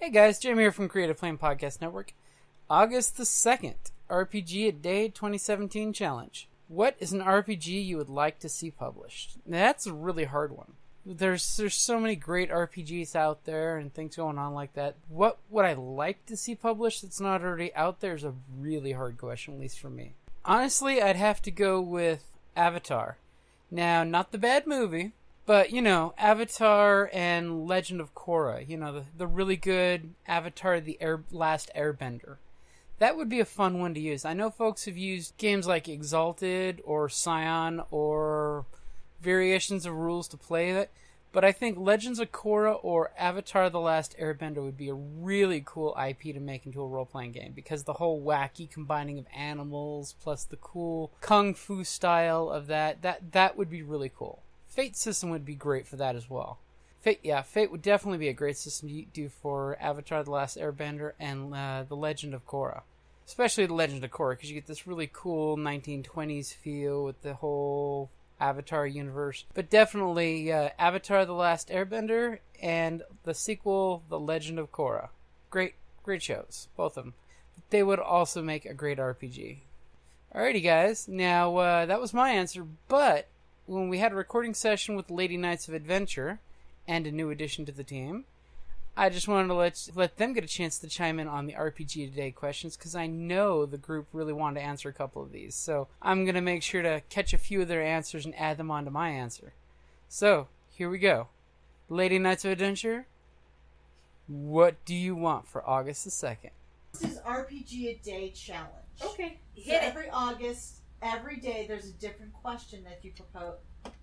Hey guys, Jamie here from Creative Flame Podcast Network. August the 2nd, RPGaDAY 2017 Challenge. What is an RPG you would like to see published? Now, that's a really hard one. There's so many great RPGs out there and things going on like that. What would I like to see published that's not already out there is a really hard question, at least for me. Honestly, I'd have to go with Avatar. Now, not the bad movie, but, Avatar and Legend of Korra. The really good Avatar, the Last Airbender. That would be a fun one to use. I know folks have used games like Exalted or Scion or variations of rules to play it, but I think Legends of Korra or Avatar the Last Airbender would be a really cool IP to make into a role-playing game, because the whole wacky combining of animals plus the cool kung fu style of that would be really cool. Fate system would be great for that as well. Fate would definitely be a great system to do for Avatar the Last Airbender and the Legend of Korra. Especially the Legend of Korra, because you get this really cool 1920s feel with the whole Avatar universe. But definitely Avatar the Last Airbender and the sequel, The Legend of Korra. Great shows, both of them. They would also make a great RPG. Alrighty guys, now that was my answer, but when we had a recording session with Lady Knights of Adventure and a new addition to the team, I just wanted to let them get a chance to chime in on the RPGaDAY questions, because I know the group really wanted to answer a couple of these. So I'm going to make sure to catch a few of their answers and add them onto my answer. So, here we go. Lady Knights of Adventure, what do you want for August the 2nd? This is RPGaDAY challenge. Okay. So every August, every day, there's a different question that you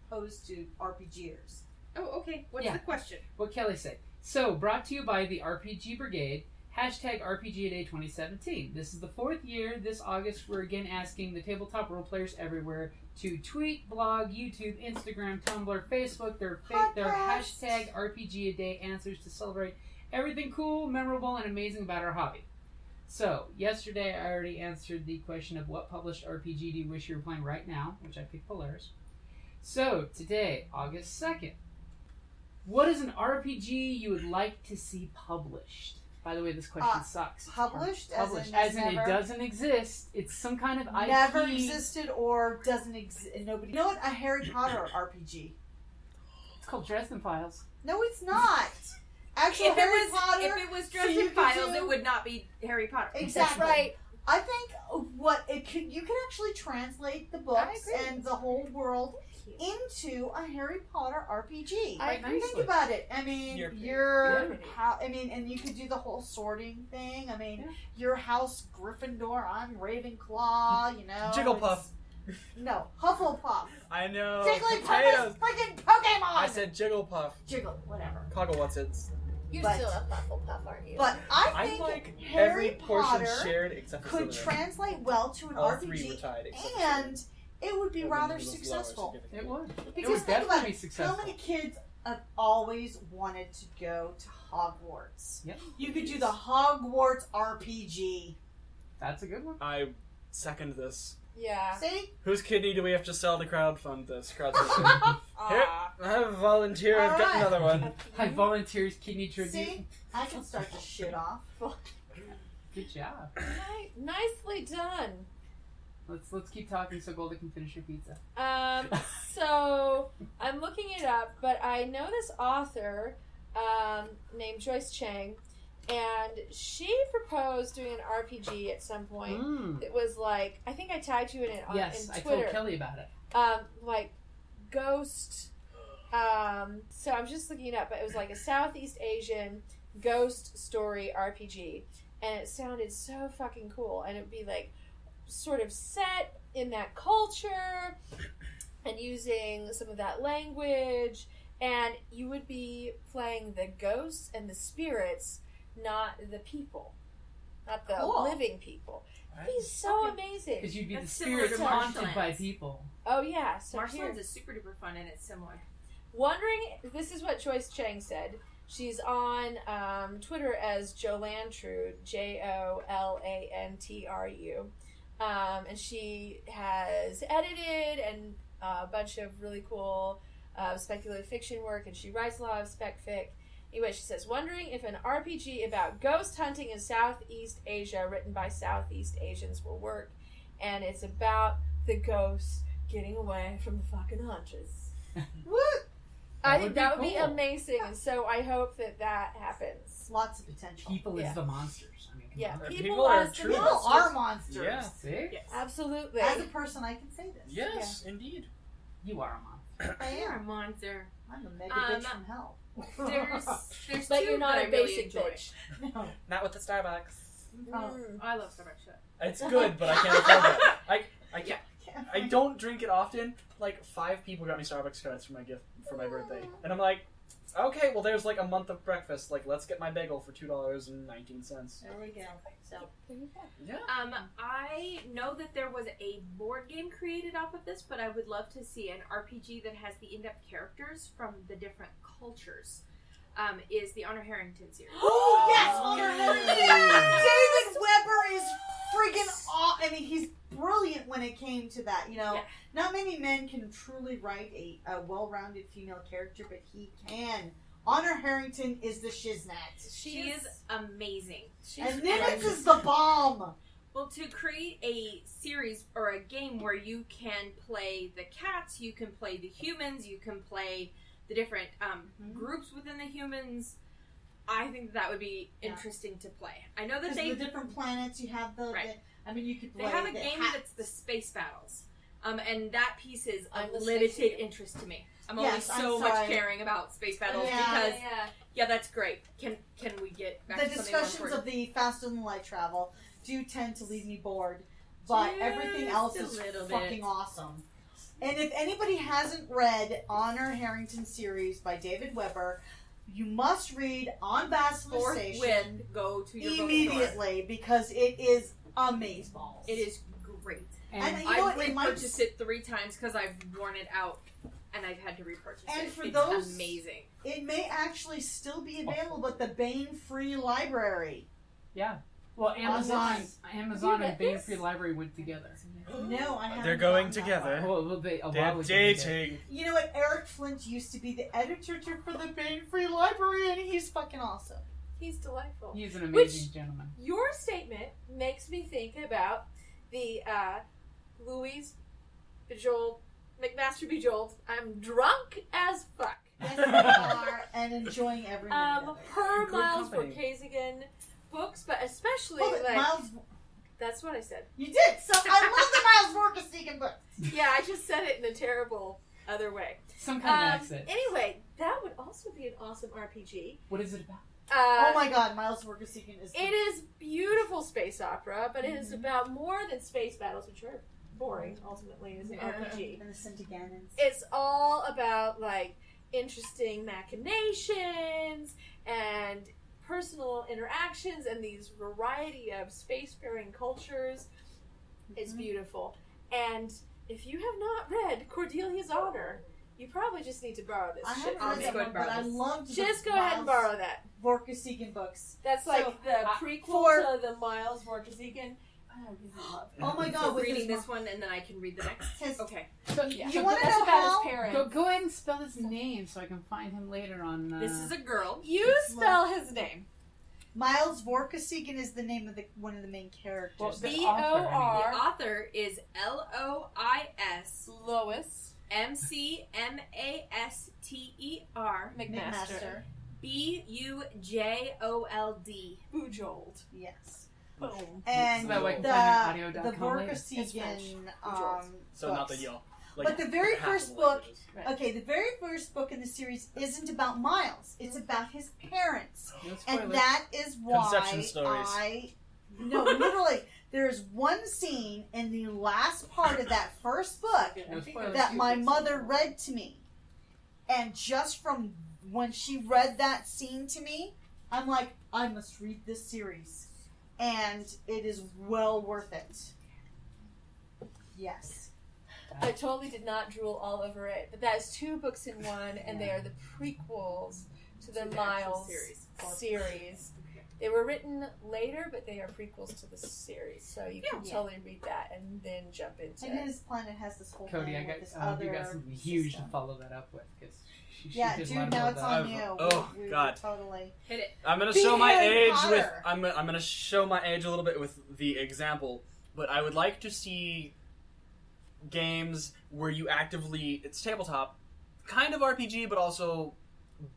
pose to RPGers. Oh, okay. What's the question? What Kelly said. So, brought to you by the RPG Brigade, #RPGaDAY 2017. This is the 4th year. This August, we're again asking the tabletop role players everywhere to tweet, blog, YouTube, Instagram, Tumblr, Facebook, their #RPGaDAY answers to celebrate everything cool, memorable, and amazing about our hobby. So, yesterday I already answered the question of what published RPG do you wish you were playing right now, which I picked Polaris. So, today, August 2nd. What is an RPG you would like to see published? By the way, this question sucks. Published? As in it doesn't exist. It's some kind of IP. Never existed or doesn't exist. Nobody. You know what? A Harry Potter RPG. It's called Dresden Files. No, it's not. Actually, If it was Dresden Files, it would not be Harry Potter. Exactly. That's right. I think you can actually translate the books and the whole world into a Harry Potter RPG. Think about it. I mean, and you could do the whole sorting thing. I mean, your house Gryffindor, I'm Ravenclaw. Jigglepuff. No, Hufflepuff. I know. Jigglypuff is freaking Pokemon. I said Jigglepuff. Whatever. Cogglewotsits. You're still a Hufflepuff, aren't you? But I think like Harry every portion Potter shared except for could Slytherin. translate well to an All RPG, three were tied except and it would be for rather the successful. It would. Because think definitely about be it, successful. how many kids have always wanted to go to Hogwarts? Yep. You could do the Hogwarts RPG. That's a good one. I second this. Yeah. See? Whose kidney do we have to sell to crowdfund this? Crowdfunding. Here, I have a volunteer. I've got another one. I volunteers kidney tribute. See? I can start to shit off. Good job. Nicely done. Let's keep talking so Golda can finish her pizza. So I'm looking it up, but I know this author named Joyce Chang, and she proposed doing an RPG at some point. It was like, I think I tagged you in it on in Twitter. I told Kelly about it. Like Ghost. So I'm just looking it up, but it was like a Southeast Asian ghost story RPG, and it sounded so fucking cool. And it'd be like sort of set in that culture and using some of that language, and you would be playing the ghosts and the spirits, not the people, not the living people. It'd be so amazing. Because you'd be That's the spirit similar to haunted by Marshlands. people. Oh yeah, so Marshlands is super duper fun and it's similar. Wondering, this is what Joyce Chang said. She's on Twitter as Jolantru, JOLANTRU. And she has edited and a bunch of really cool speculative fiction work, and she writes a lot of spec fic. Anyway, she says, wondering if an RPG about ghost hunting in Southeast Asia written by Southeast Asians will work. And it's about the ghosts getting away from the fucking hunters. What? I think that would be amazing. And so I hope that happens. Lots of potential. People is the monsters. I mean, Yeah, come on. people are true. People are monsters. Yeah. See? Yes. Absolutely. As a person, I can say this. Yes, indeed. You are a monster. I You're a am. monster. I'm a mega bitch from hell. There's But two you're not that a I really basic enjoy. bitch. No. Not with the Starbucks. Mm. I love Starbucks shit. It's good, but I can't afford it. I can't. Can't I find- don't drink it often. Like 5 people got me Starbucks cards for my gift for my birthday, and I'm like, okay, well there's like a month of breakfast. Like let's get my bagel for $2.19. There we go. So. Yeah. I know that there was a board game created off of this, but I would love to see an RPG that has the in-depth characters from the different cultures. Is the Honor Harrington series. Oh, yes! Honor Harrington! David Weber is friggin' I mean, he's brilliant when it came to that. You know, Yeah. not many men can truly write a well-rounded female character, but he can. Honor Harrington is the shiznat. She is amazing. And Nimitz is the bomb! Well, to create a series or a game where you can play the cats, you can play the humans, you can play the different groups within the humans, I think that would be interesting to play. I know that the different planets, you have the... Right. I mean, you could play... They have a game that's the space battles. And that piece is of limited interest to me. I'm only so much caring about space battles because, yeah, that's great. Can we get back the to something more discussions important? of the faster than light travel do tend to leave me bored, but everything else is fucking awesome. And if anybody hasn't read Honor Harrington series by David Weber, you must read On Bacillus Station Forthwith, go to your immediately because it is amazeballs. It is great. And you know I've what, repurchased it 3 times because I've worn it out and I've had to repurchase And it. for It's those- amazing. It may actually still be available at the Bane Free Library. Yeah. Well, Amazon read and Bane this? Free Library went together. No, I haven't. They're going gotten that together. far. Well, they a They're while ago they did. dating. You know what? Eric Flint used to be the editor for the Bane Free Library, and he's fucking awesome. He's delightful. He's an amazing gentleman. Your statement makes me think about the Louise Bejeweled, McMaster Bejeweled. I'm drunk as fuck. Yes, they are, and enjoying every minute of it. Per Good Miles company. Vorkasigan books, but especially Hold it, like Miles, that's what I said. you did. So I love the Miles Vorkasigan book. Yeah, I just said it in a terrible other way. Some kind of accent. Anyway, that would also be an awesome RPG. What is it about? Oh my God, Miles Vorkasigan is. It is beautiful space opera, but it is about more than space battles, which are boring ultimately as an RPG. And the Centigannons. It's all about like interesting machinations and personal interactions and these variety of spacefaring cultures. It's beautiful. And if you have not read Cordelia's Honor, you probably just need to borrow this I shit. haven't read that one, but I loved Just the go ahead and Miles borrow that. Vorkasigan books. That's like So, the prequel for- to the Miles Vorkasigan. Oh, you love it. Oh my God, So with reading his this one and then I can read the next. his- Okay. Yeah. You wanna That's know about how- his parents. Go ahead and spell his name so I can find him later on. This is a girl. You spell his name. Miles Vorkasigan is the name of one of the main characters. Well, the The B-O-R author is Lois Lois McMaster McMaster. Bujold. Bujold. Yes. Boom. And So that way I can the find an audio.com later. It's French. Vorkasigan So not the books. y'all. Like But the very half first of what book- it is. Okay, the very first book in the series isn't about Miles. It's about his parents. No spoilers. And that is why Conception stories. No, literally, there's one scene in the last part of that first book No spoilers. that my mother read to me. And just from when she read that scene to me, I'm like, I must read this series. And it is well worth it. Yes. I totally did not drool all over it, but that is 2 books in one, and they are the prequels to the the actual Miles series. They were written later, but they are prequels to the series, so you can totally read that and then jump into And it. his planet has this whole Cody, thing I with got this I hope other you got something huge to system. follow that up with because She Yeah, did a dude, lot now about it's that. on you. Oh, We God. Totally. Hit it. I'm gonna Be show my Harry age with. Potter. I'm gonna show my age a little bit with the example, but I would like to see games where you actively. It's tabletop, kind of RPG, but also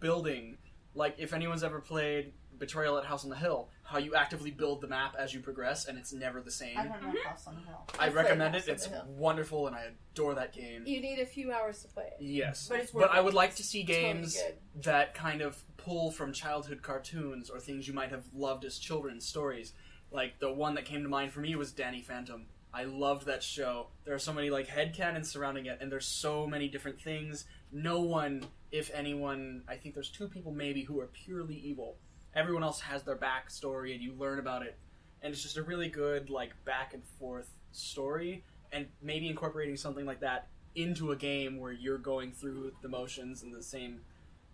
building. Like if anyone's ever played Betrayal at House on the Hill, how you actively build the map as you progress, and it's never the same. I don't know House on the Hill. I I've played recommend House it. on It's the Hill. wonderful, and I adore that game. You need a few hours to play it. Yes, But it's worth I it. would like to see Totally games good. that kind of pull from childhood cartoons or things you might have loved as children's stories. Like the one that came to mind for me was Danny Phantom. I loved that show. There are so many like headcanons surrounding it, and there's so many different things. No one, if anyone, I think there's 2 people maybe who are purely evil. Everyone else has their backstory, and you learn about it. And it's just a really good like back and forth story, and maybe incorporating something like that into a game where you're going through the motions and the same,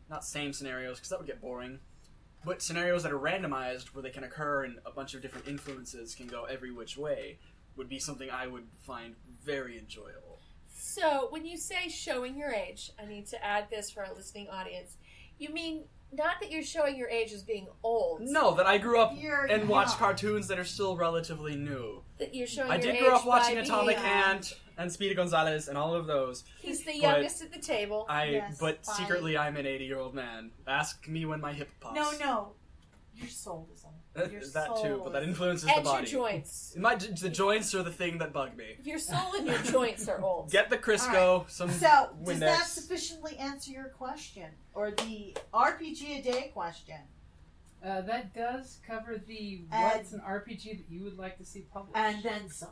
not same scenarios, because that would get boring, but scenarios that are randomized where they can occur and a bunch of different influences can go every which way would be something I would find very enjoyable. So, when you say showing your age, I need to add this for our listening audience. You mean not that you're showing your age as being old. No, that I grew up You're and watched young. cartoons that are still relatively new. That you're showing I your did age grow up by watching being- Atomic Ant and Speedy Gonzales and all of those. He's the but youngest at the table. Yes, but fine. secretly I'm an 80-year-old man. Ask me when my hip pops. No. Your soul is on. Your that too, soul but that is- influences And the body. your joints. The joints are the thing that bug me. Your soul and your joints are old. Get the Crisco, All some So, does Windex. that sufficiently answer your question? Or the RPG-a-day question? That does cover the And- what's an RPG that you would like to see published. And then some.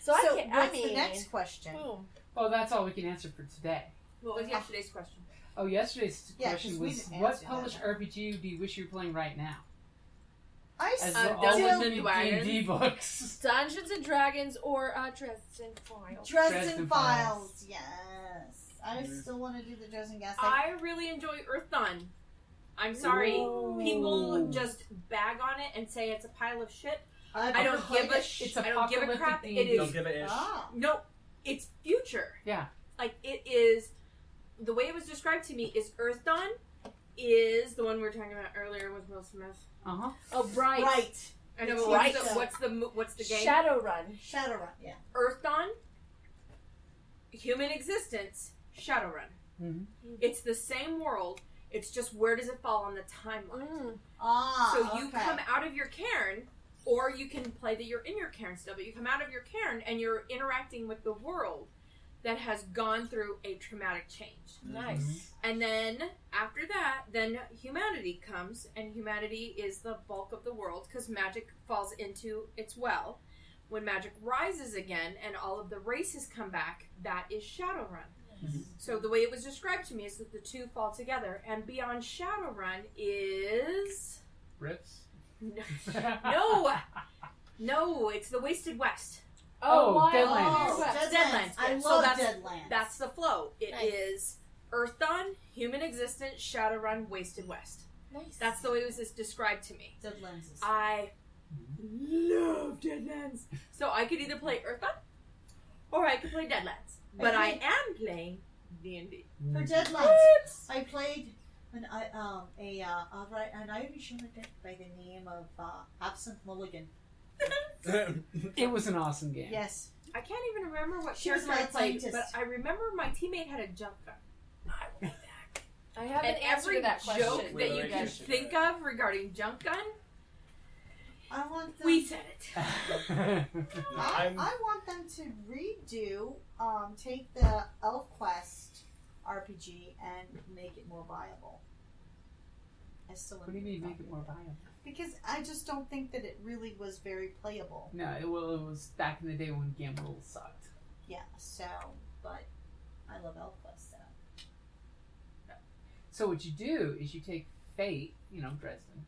So I can't. what's I mean, the next question? boom. Oh, that's all we can answer for today. What was yesterday's question? Oh, yesterday's Yeah, question 'cause we was, didn't what answer that published one. RPG do you wish you were playing right now? I As still we're all Dungeons in and the Dragons. D&D books. Dungeons and Dragons or Dresden Files. Dresden Dresden Files. Files. Yes. I still want to do the Dresden Gas. I really enjoy Earth Dawn. I'm sorry. Ooh. People just bag on it and say it's a pile of shit. I've I never don't give played a it. shit. It's I don't give a apocalyptic crap. D&D. It Don't is give it ish. Ah. no. It's future. Yeah. Like it is. The way it was described to me is Earth Dawn is the one we were talking about earlier with Will Smith. Uh-huh. Oh, right. Right. I know, It's but right. what's the game? Shadowrun. Shadowrun, yeah. Earth Dawn, human existence, Shadowrun. Mm-hmm. It's the same world. It's just where does it fall on the timeline? Mm. Ah, So you okay. come out of your cairn, or you can play that you're in your cairn still, but you come out of your cairn and you're interacting with the world that has gone through a traumatic change. Nice. And then after that, then humanity comes, and humanity is the bulk of the world because magic falls into its well. When magic rises again and all of the races come back, that is Shadowrun. Mhm. So the way it was described to me is that the two fall together, and beyond Shadowrun is Rips? no, it's the Wasted West. Oh, Wild Deadlands. West. Deadlands. I Yeah, so love that's- Deadlands. That's the flow. It is Nice. Earth Dawn, Human Existence, Shadowrun, Wasted West. Nice. That's the way it was described to me. Deadlands. Is I love Deadlands. So I could either play Earth Dawn or I could play Deadlands. But I am playing D&D. For Mm. Deadlands, I played an Irish immigrant by the name of Absent Mulligan. It was an awesome game. Yes. I can't even remember what She was character I mad played, scientist. but I remember my teammate had a jump gun. I have And an answer every to that question. joke that you can think of regarding jump gun, I want them. we said it. I want them to redo, take the ElfQuest RPG and make it more viable. I still What do you mean make it more viable? Because I just don't think that it really was very playable. No, it was back in the day when game rules sucked. Yeah, so, but I love ElfQuest, so. So what you do is you take Fate, Dresden,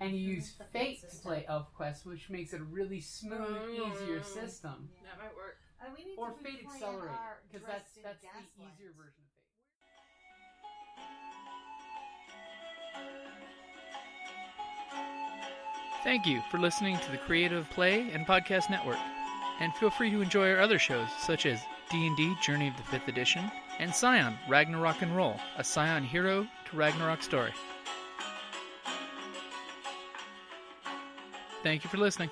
and you use the Fate Fate to system. play ElfQuest, which makes it a really smooth, easier system. That might work. We need Or to be Fate playing Accelerated, our because Dresden that's the Gaslight. easier version of Fate. Thank you for listening to the Creative Play and Podcast Network. And feel free to enjoy our other shows, such as D&D Journey of the 5th Edition and Scion, Ragnarok and Roll, a Scion hero to Ragnarok story. Thank you for listening.